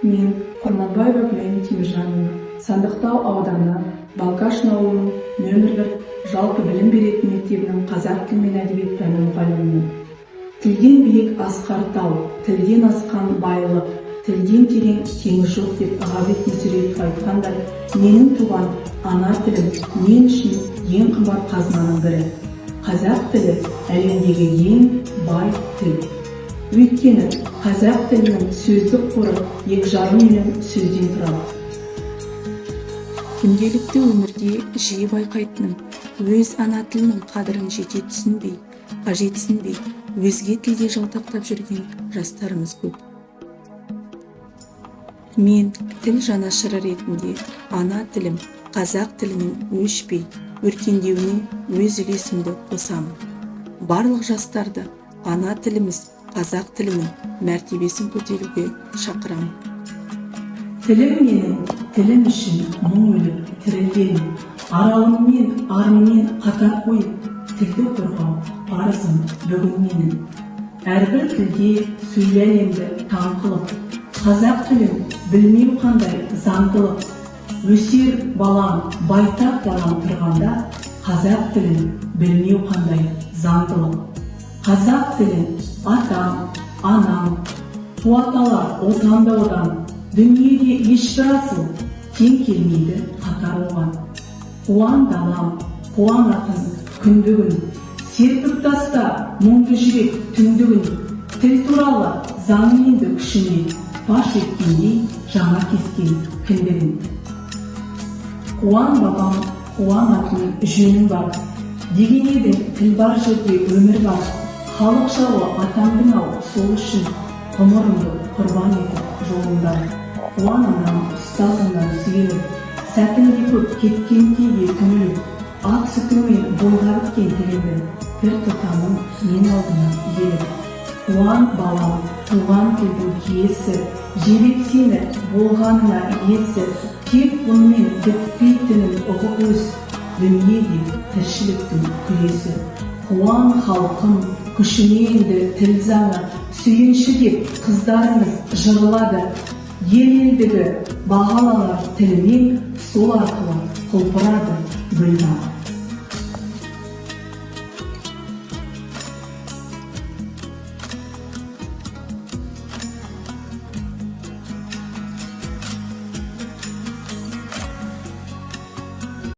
Мен Құрманбаева Гүлен Теміржанова, Сандықтау ауданы Балкашин ауылының нөмір 1 жалпы білім беретін мектебінің қазақ тілі мен әдебиет пәні мұғалімімін. Тілден биік асқар тау, тілден асқан байлық, тілден терең теңіз жоқ деп Ғабит Мүсірепов айтқандай, менің туған ана тілім мен үшін ең қымбат қазынаның бірі. Қазақ тілі әлемдегі ең бай тіл. Өйткені қазақ тілінің сөздік қоры 2,5 миллион сөзден тұрады. Күнделікті өмірде жиі байқайтыным, өз ана тілінің қадірін жете түсінбей, қажетсінбей, өзге тілде жалтақтап жүрген жастарымыз көп. Мен тіл жанашыры ретінде ана тілім, қазақ тілінің өшпей, өркендеуіне өз үлесімді қосамын. Барлық жастарды ана тіліміз, қазақ тілінің мәртебесін көтеруге шақырамын. Тілім менің, тілім үшін мың өліп тірілгенмін. Аралыммен, арыммен қатар қойып, тілді қорғау парызым бүгін менің. Әрбір тілде сөйле әлемді таң қылып, қазақ тілін білмеу қандай заңдылық. Өсер балам байтақ далам тұрғанда, қазақ тілін білмеу қандай заңдылық. Қазақ тілін атам, анам, қуаталар отанда одан, дүниеде ешбір асыл тең келмейді қатар оған. Қуан далам, қуанатын күндігін, серпіп таста мұңды жүрек түндігін, тіл туралы заң енді күшіне, паш еткендей жаңа кескен кіндігін. Қуан бабам, қуанатын жөнің бар, деген едің тіл бар жерде өмір бар. Халық жауы атамдың ау сол үшін, ғұмырымды құрбан етіп жолында. Қуан анам ұстазымнан сүйеніп, сәтінде көп кеткен кейде түңіліп, ақ сүтіңмен бойға біткен тілімді, бір тұтамын мен алдына еліп. Қуан балам, туған тілдің киесі, жебет сені болғанына иесі, тек бұнымен бітпейтінін ұғып өз, дүниеде тіршіліктің күресі. Қуан халқым, күшіне енді тіл заңы, сүйінші деп қыздарымыз жырлады. Ел елдігі бағалалар тілімен, сол арқылы құлпырады гүлдар.